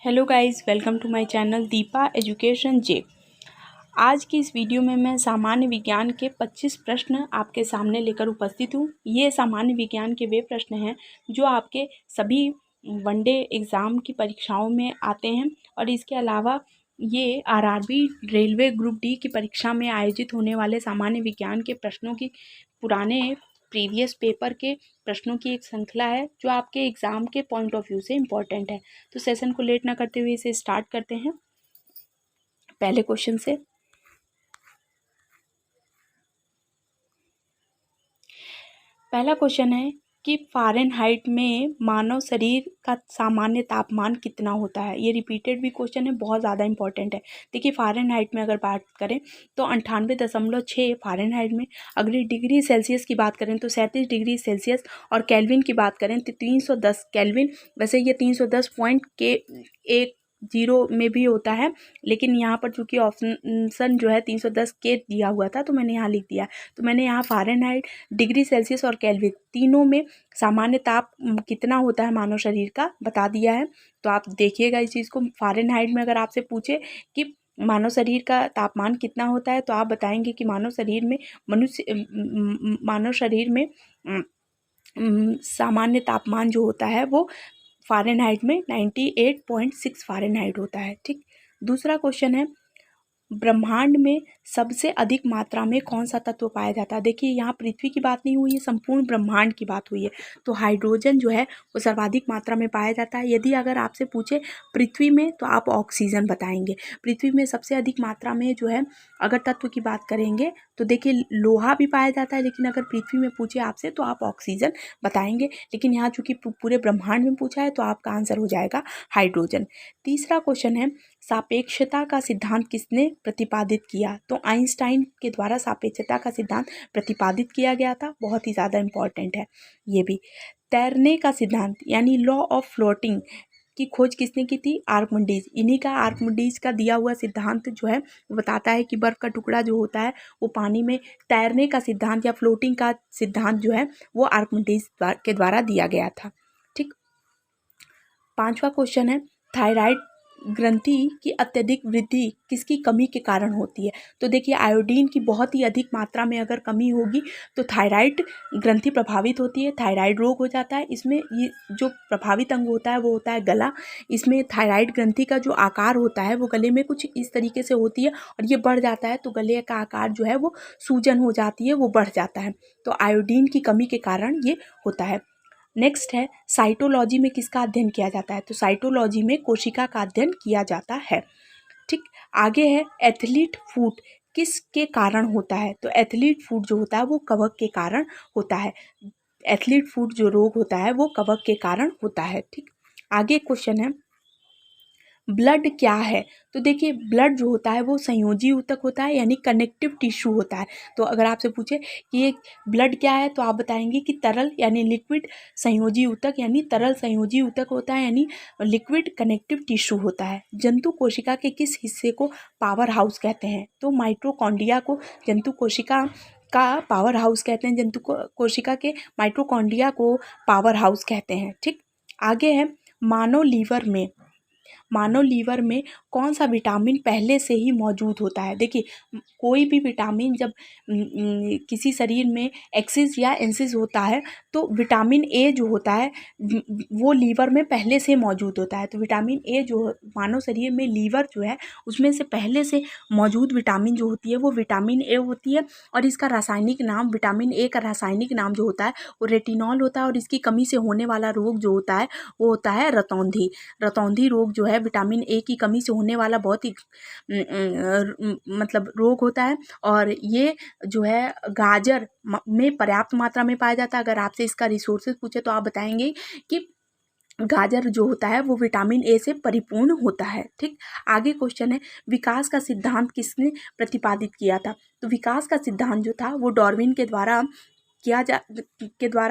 Hello guys, welcome to my channel Deepa education जे। आज की इस वीडियो में मैं सामान्य विज्ञान के 25 प्रश्न आपके सामने लेकर उपस्थित हूँ। ये सामान्य विज्ञान के वे प्रश्न हैं जो आपके सभी वनडे एग्ज़ाम की परीक्षाओं में आते हैं और इसके अलावा ये आरआरबी रेलवे ग्रुप डी की परीक्षा में आयोजित होने वाले सामान्य विज्ञान के प्रश्नों की पुराने प्रीवियस पेपर के प्रश्नों की एक श्रृंखला है जो आपके एग्ज़ाम के पॉइंट ऑफ व्यू से इम्पॉर्टेंट है। तो सेशन को लेट ना करते हुए इसे स्टार्ट करते हैं पहले क्वेश्चन से। पहला क्वेश्चन है कि फ़ारेनहाइट में मानव शरीर का सामान्य तापमान कितना होता है। ये रिपीटेड भी क्वेश्चन है, बहुत ज़्यादा इंपॉर्टेंट है। देखिए, फ़ारेनहाइट में अगर बात करें तो 98.6 फ़ारेनहाइट में, अगर डिग्री सेल्सियस की बात करें तो 37 डिग्री सेल्सियस, और केल्विन की बात करें तो 310 केल्विन। वैसे ये 310 पॉइंट के 10 में भी होता है, लेकिन यहाँ पर चूँकि ऑप्शन जो है 310 के दिया हुआ था तो मैंने यहाँ लिख दिया। तो मैंने यहाँ फ़ारेनहाइट, डिग्री सेल्सियस और केल्विन तीनों में सामान्य ताप कितना होता है मानव शरीर का बता दिया है। तो आप देखिएगा इस चीज़ को। फ़ारेनहाइट में अगर आपसे पूछे कि मानव शरीर का तापमान कितना होता है तो आप बताएंगे कि मानव शरीर में सामान्य तापमान जो होता है वो फ़ारेनहाइट में 98.6 फ़ारेनहाइट होता है। ठीक। दूसरा क्वेश्चन है, ब्रह्मांड में सबसे अधिक मात्रा में कौन सा तत्व पाया जाता है। देखिए, यहाँ पृथ्वी की बात नहीं हुई है, संपूर्ण ब्रह्मांड की बात हुई है। तो हाइड्रोजन जो है वो सर्वाधिक मात्रा में पाया जाता है। यदि अगर आपसे पूछे पृथ्वी में तो आप ऑक्सीजन बताएंगे। पृथ्वी में सबसे अधिक मात्रा में जो है अगर तत्व की बात करेंगे तो देखिए लोहा भी पाया जाता है, लेकिन अगर पृथ्वी में पूछे आपसे तो आप ऑक्सीजन बताएंगे। लेकिन यहाँ चूँकि पूरे ब्रह्मांड में पूछा है तो आपका आंसर हो जाएगा हाइड्रोजन। तीसरा क्वेश्चन है, सापेक्षता का सिद्धांत किसने प्रतिपादित किया। तो आइंस्टाइन के द्वारा सापेक्षता का सिद्धांत प्रतिपादित किया गया था। बहुत ही ज़्यादा इम्पॉर्टेंट है ये भी। तैरने का सिद्धांत यानी लॉ ऑफ फ्लोटिंग की खोज किसने की थी। आर्किमिडीज। इन्हीं का, आर्किमिडीज का दिया हुआ सिद्धांत जो है वो बताता है कि बर्फ का टुकड़ा जो होता है वो पानी में तैरने का सिद्धांत या फ्लोटिंग का सिद्धांत जो है वो आर्किमिडीज के द्वारा दिया गया था। ठीक। पांचवा क्वेश्चन है, थायराइड ग्रंथि की अत्यधिक वृद्धि किसकी कमी के कारण होती है। तो देखिए, आयोडीन की बहुत ही अधिक मात्रा में अगर कमी होगी तो थायराइड ग्रंथि प्रभावित होती है, थायराइड रोग हो जाता है। इसमें ये जो प्रभावित अंग होता है वो होता है गला। इसमें थायराइड ग्रंथि का जो आकार होता है वो गले में कुछ इस तरीके से होती है और ये बढ़ जाता है तो गले का आकार जो है वो सूजन हो जाती है, वो बढ़ जाता है। तो आयोडीन की कमी के कारण ये होता है। नेक्स्ट है, साइटोलॉजी में किसका अध्ययन किया जाता है। तो साइटोलॉजी में कोशिका का अध्ययन किया जाता है। ठीक। आगे है, एथलीट फूट किसके कारण होता है। तो एथलीट फूट जो होता है वो कवक के कारण होता है। एथलीट फूट जो रोग होता है वो कवक के कारण होता है। ठीक। आगे क्वेश्चन है, ब्लड क्या है। तो देखिए, ब्लड जो होता है वो संयोजी ऊतक होता है यानी कनेक्टिव टिश्यू होता है। तो अगर आपसे पूछे कि ये ब्लड क्या है तो आप बताएंगे कि तरल यानी लिक्विड संयोजी ऊतक यानी तरल संयोजी ऊतक होता है यानी लिक्विड कनेक्टिव टिश्यू होता है। जंतु कोशिका के किस हिस्से को पावर हाउस कहते हैं। तो माइटोकॉन्ड्रिया को जंतु कोशिका का पावर हाउस कहते हैं। जंतु कोशिका के माइटोकॉन्ड्रिया को पावर हाउस कहते हैं। ठीक। आगे है, मानव लीवर में कौन सा विटामिन पहले से ही मौजूद होता है। देखिए, कोई भी विटामिन जब किसी शरीर में एक्सिस या एंसिस होता है तो विटामिन ए जो होता है वो लीवर में पहले से मौजूद होता है। तो विटामिन ए जो मानव शरीर में लीवर जो है उसमें से पहले से मौजूद विटामिन जो होती है वो विटामिन ए होती है। और इसका रासायनिक नाम, विटामिन ए का रासायनिक नाम जो होता है वो रेटिनॉल होता है। और इसकी कमी से होने वाला रोग जो होता है वो होता है रतौंधी। रतौंधी रोग जो है विटामिन ए की कमी से होने वाला बहुत ही मतलब रोग होता है। और ये जो है गाजर में पर्याप्त मात्रा में पाया जाता है। अगर आपसे इसका रिसोर्सेज पूछे तो आप बताएंगे कि गाजर जो होता है वो विटामिन ए से परिपूर्ण होता है। ठीक। आगे क्वेश्चन है, विकास का सिद्धांत किसने प्रतिपादित किया था। तो विकास का सिद्धांत जो था वो डार्विन के द्वारा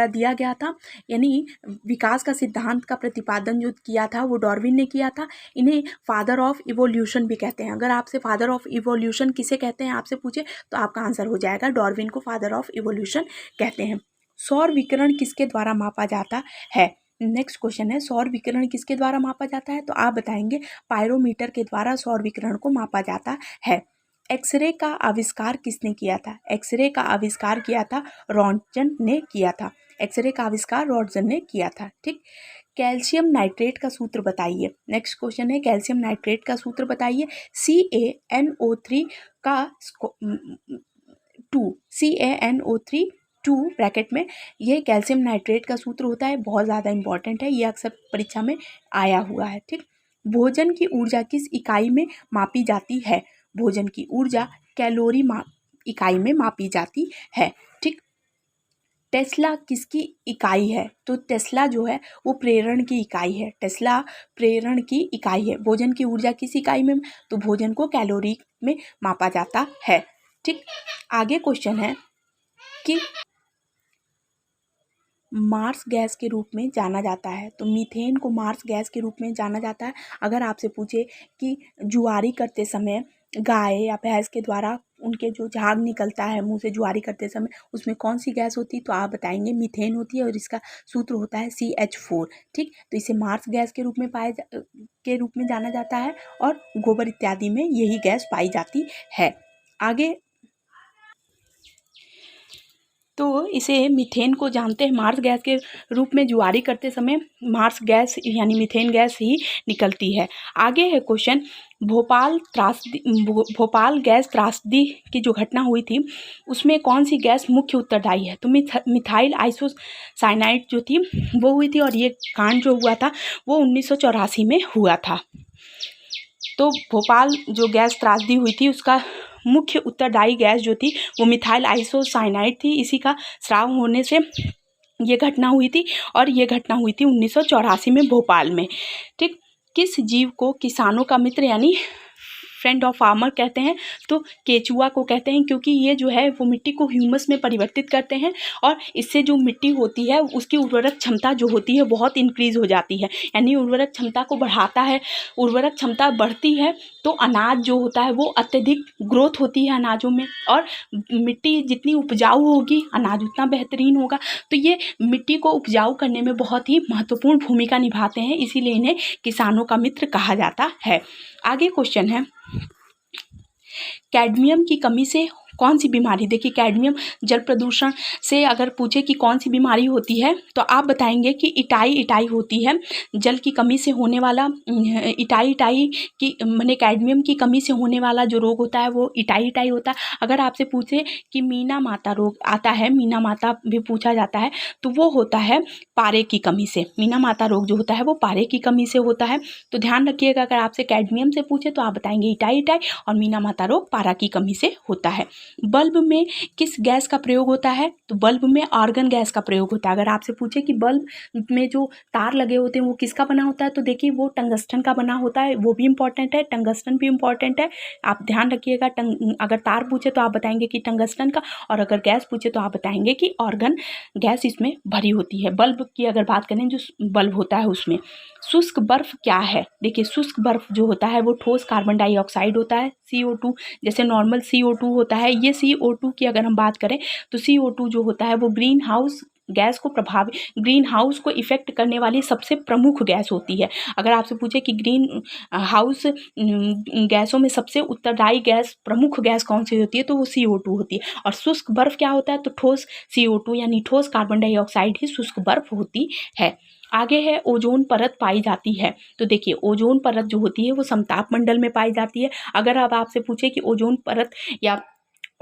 दिया गया था। यानी विकास का सिद्धांत का प्रतिपादन जो किया था वो डार्विन ने किया था। इन्हें फादर ऑफ इवोल्यूशन भी कहते हैं। अगर आपसे फादर ऑफ इवोल्यूशन किसे कहते हैं आपसे पूछे तो आपका आंसर हो जाएगा डार्विन को फादर ऑफ इवोल्यूशन कहते हैं। सौर विकिरण किसके द्वारा मापा जाता है। नेक्स्ट क्वेश्चन है, सौर विकिरण किसके द्वारा मापा जाता है? तो आप बताएंगे पायरोमीटर के द्वारा सौर विकिरण को मापा जाता है। एक्सरे का आविष्कार किसने किया था? एक्सरे का आविष्कार किया था रॉन्टजन ने किया था। एक्सरे का आविष्कार रॉन्टजन ने किया था। ठीक। कैल्शियम नाइट्रेट का सूत्र बताइए। नेक्स्ट क्वेश्चन है, कैल्शियम नाइट्रेट का सूत्र बताइए। CaNO3 का 2 ब्रैकेट में ये कैल्शियम नाइट्रेट का सूत्र होता है, बहुत ज़्यादा इंपॉर्टेंट है, ये अक्सर परीक्षा में आया हुआ है। ठीक। भोजन की ऊर्जा किस इकाई में मापी जाती है? भोजन की ऊर्जा कैलोरी इकाई में मापी जाती है। ठीक। टेस्ला किसकी इकाई है? तो टेस्ला जो है वो प्रेरण की इकाई है। टेस्ला प्रेरण की इकाई है। भोजन की ऊर्जा किस इकाई में? तो भोजन को कैलोरी में मापा जाता है। ठीक। आगे क्वेश्चन है कि मार्स गैस के रूप में जाना जाता है, तो मीथेन को मार्स गैस के रूप में जाना जाता है। अगर आपसे पूछे कि जुआरी करते समय गाय या भैंस के द्वारा उनके जो झाग निकलता है मुंह से जुआरी करते समय, उसमें कौन सी गैस होती है? तो आप बताएंगे मीथेन होती है और इसका सूत्र होता है CH4। ठीक। तो इसे मार्स गैस के रूप में जाना जाता है और गोबर इत्यादि में यही गैस पाई जाती है। आगे तो इसे मीथेन को जानते हैं मार्स गैस के रूप में जुआरी करते समय मार्स गैस यानी मीथेन गैस ही निकलती है। आगे है क्वेश्चन, भोपाल गैस त्रासदी की जो घटना हुई थी उसमें कौन सी गैस मुख्य उत्तरदायी है? तो मिथाइल आइसोसाइनाइड जो थी वो हुई थी और ये कांड जो हुआ था वो 1984 में हुआ था। तो भोपाल जो गैस त्रासदी हुई थी उसका मुख्य उत्तरदायी गैस जो थी वो मिथाइल आइसोसाइनाइड थी। इसी का स्राव होने से ये घटना हुई थी और ये घटना हुई थी 1984 में भोपाल में। ठीक। किस जीव को किसानों का मित्र यानी फ्रेंड ऑफ फार्मर कहते हैं? तो केचुआ को कहते हैं, क्योंकि ये जो है वो मिट्टी को ह्यूमस में परिवर्तित करते हैं और इससे जो मिट्टी होती है उसकी उर्वरक क्षमता जो होती है बहुत इंक्रीज हो जाती है, यानी उर्वरक क्षमता को बढ़ाता है। उर्वरक क्षमता बढ़ती है तो अनाज जो होता है वो अत्यधिक ग्रोथ होती है अनाजों में, और मिट्टी जितनी उपजाऊ होगी अनाज उतना बेहतरीन होगा। तो ये मिट्टी को उपजाऊ करने में बहुत ही महत्वपूर्ण भूमिका निभाते हैं, इसीलिए इन्हें किसानों का मित्र कहा जाता है। आगे क्वेश्चन है, कैडमियम की कमी से कौन सी बीमारी? देखिए कैडमियम जल प्रदूषण से अगर पूछे कि कौन सी बीमारी होती है तो आप बताएंगे कि इटाई होती है। जल की कमी से होने वाला इटाई की माने कैडमियम की कमी से होने वाला जो रोग होता है वो इटाई होता है। अगर आपसे पूछे कि मीना माता रोग आता है, मीना माता भी पूछा जाता है, तो वो होता है पारे की कमी से। मीना माता रोग जो होता है वो पारे की कमी से होता है। तो ध्यान रखिएगा, अगर आपसे कैडमियम से पूछे तो आप बताएंगे इटाई और मीना माता रोग पारा की कमी से होता है। बल्ब में किस गैस का प्रयोग होता है? तो बल्ब में आर्गन गैस का प्रयोग होता है। अगर आपसे पूछे कि बल्ब में जो तार लगे होते हैं वो किसका बना होता है, तो देखिए वो टंगस्टन का बना होता है, वो भी इंपॉर्टेंट है, टंगस्टन भी इंपॉर्टेंट है। आप ध्यान रखिएगा, अगर तार पूछे तो आप बताएंगे कि टंगस्टन का, और अगर गैस पूछे तो आप बताएंगे कि आर्गन गैस इसमें भरी होती है। बल्ब की अगर बात करें जो बल्ब होता है उसमें शुष्क बर्फ क्या है? देखिए शुष्क बर्फ जो होता है वो ठोस कार्बन डाइऑक्साइड होता है, CO2। जैसे नॉर्मल CO2 होता है, ये CO2 की अगर हम बात करें तो CO2 जो होता है वो ग्रीन हाउस गैस को ग्रीन हाउस को इफेक्ट करने वाली सबसे प्रमुख गैस होती है। अगर आपसे पूछे कि ग्रीन हाउस गैसों में सबसे उत्तरदायी गैस प्रमुख गैस कौन सी होती है, तो वो CO2 होती है। और शुष्क बर्फ क्या होता है, तो ठोस CO2 यानी ठोस कार्बन डाइऑक्साइड ही शुष्क बर्फ होती है। आगे है ओजोन परत पाई जाती है। तो देखिए ओजोन परत जो होती है वो समताप मंडल में पाई जाती है। अगर अब आपसे पूछे कि ओजोन परत या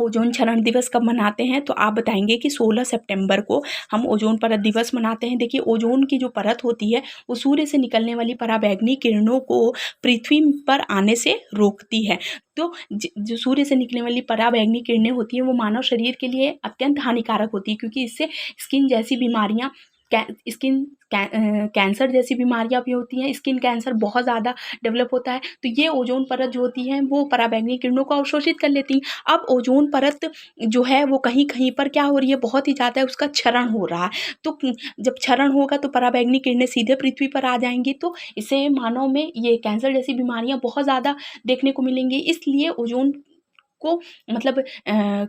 ओजोन क्षरण दिवस कब मनाते हैं, तो आप बताएंगे कि 16 सितंबर को हम ओजोन परत दिवस मनाते हैं। देखिए ओजोन की जो परत होती है वो सूर्य से निकलने वाली पराबैंगनी किरणों को पृथ्वी पर आने से रोकती है। तो जो सूर्य से निकलने वाली पराबैंगनी किरणें होती हैं वो मानव शरीर के लिए अत्यंत हानिकारक होती है, क्योंकि इससे स्किन जैसी बीमारियाँ कैंसर जैसी बीमारियां भी होती हैं। स्किन कैंसर बहुत ज़्यादा डेवलप होता है। तो ये ओजोन परत जो होती है वो पराबैंगनी किरणों को अवशोषित कर लेती है। अब ओजोन परत जो है वो कहीं कहीं पर क्या हो रही है, बहुत ही ज़्यादा उसका क्षरण हो रहा है। तो जब क्षरण होगा तो पराबैंगनी किरणें सीधे पृथ्वी पर आ जाएंगी, तो इससे मानव में ये कैंसर जैसी बीमारियां बहुत ज़्यादा देखने को मिलेंगी। इसलिए ओजोन उसको मतलब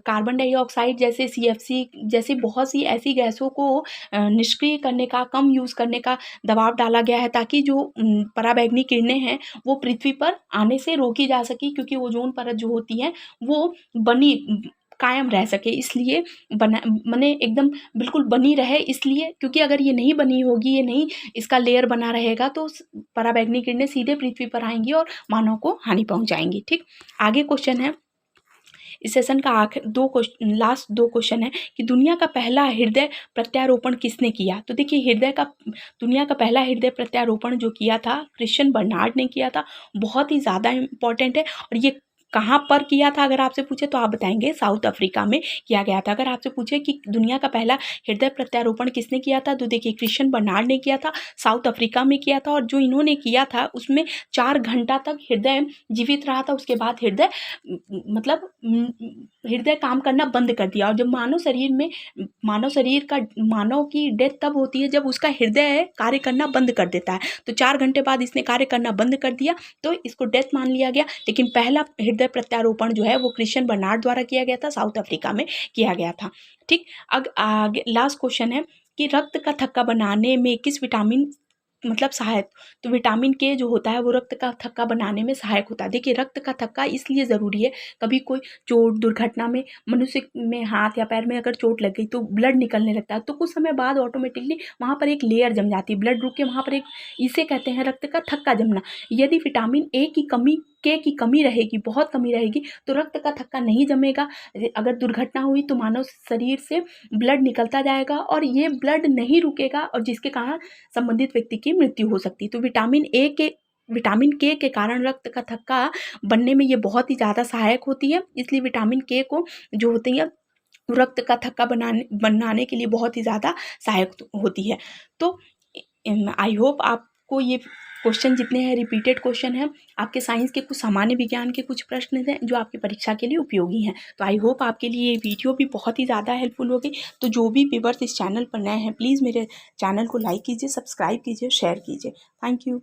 कार्बन डाइऑक्साइड जैसे CFC जैसी बहुत सी ऐसी गैसों को निष्क्रिय करने का, कम यूज़ करने का दबाव डाला गया है, ताकि जो पराबैंगनी किरणें हैं वो पृथ्वी पर आने से रोकी जा सके, क्योंकि ओजोन परत जो होती है वो बनी कायम रह सके, इसलिए बना माने एकदम बिल्कुल बनी रहे, इसलिए क्योंकि अगर ये नहीं बनी होगी, ये नहीं इसका लेयर बना रहेगा, तो पराबैंगनी किरणें सीधे पृथ्वी पर आएंगी और मानव को हानि पहुंचाएंगी। ठीक, आगे क्वेश्चन है इस सेशन का लास्ट 2 क्वेश्चन है कि दुनिया का पहला हृदय प्रत्यारोपण किसने किया। तो देखिए दुनिया का पहला हृदय प्रत्यारोपण जो किया था क्रिश्चियन बर्नार्ड ने किया था। बहुत ही ज़्यादा इम्पॉर्टेंट है, और ये कहाँ पर किया था अगर आपसे पूछे तो आप बताएंगे साउथ अफ्रीका में किया गया था। अगर आपसे पूछे कि दुनिया का पहला हृदय प्रत्यारोपण किसने किया था, तो देखिए क्रिश्चियन बर्नार्ड ने किया था, साउथ अफ्रीका में किया था। और जो इन्होंने किया था उसमें 4 घंटा तक हृदय जीवित रहा था, उसके बाद हृदय मतलब हृदय काम करना बंद कर दिया। और जब मानव की डेथ तब होती है जब उसका हृदय कार्य करना बंद कर देता है। तो 4 घंटे बाद इसने कार्य करना बंद कर दिया, तो इसको डेथ मान लिया गया। लेकिन पहला हृदय प्रत्यारोपण जो है वो क्रिश्चियन बर्नार्ड द्वारा किया गया था, साउथ अफ्रीका में किया गया था। ठीक, अब आगे लास्ट क्वेश्चन है कि रक्त का थक्का बनाने में किस विटामिन मतलब सहायक। तो विटामिन के जो होता है वो रक्त का थक्का बनाने में सहायक होता है। देखिए रक्त का थक्का इसलिए ज़रूरी है, कभी कोई चोट दुर्घटना में मनुष्य में हाथ या पैर में अगर चोट लग गई तो ब्लड निकलने लगता है, तो कुछ समय बाद ऑटोमेटिकली वहाँ पर एक लेयर जम जाती है, ब्लड रुक के वहाँ पर एक, इसे कहते हैं रक्त का थक्का जमना। यदि विटामिन ए की कमी रहेगी, बहुत कमी रहेगी, तो रक्त का थक्का नहीं जमेगा। अगर दुर्घटना हुई तो मानव शरीर से ब्लड निकलता जाएगा और ये ब्लड नहीं रुकेगा, और जिसके कारण संबंधित व्यक्ति की मृत्यु हो सकती है। तो विटामिन के कारण रक्त का थक्का बनने में ये बहुत ही ज़्यादा सहायक होती है, इसलिए विटामिन के को जो होती है रक्त का थक्का बनाने के लिए बहुत ही ज़्यादा सहायक होती है। तो आई होप आपको ये क्वेश्चन जितने हैं रिपीटेड क्वेश्चन हैं, आपके साइंस के कुछ सामान्य विज्ञान के कुछ प्रश्न हैं जो आपकी परीक्षा के लिए उपयोगी हैं। तो आई होप आपके लिए ये वीडियो भी बहुत ही ज़्यादा हेल्पफुल होगी। तो जो भी व्यूअर्स इस चैनल पर नए हैं प्लीज़ मेरे चैनल को लाइक कीजिए, सब्सक्राइब कीजिए, शेयर कीजिए। Thank you.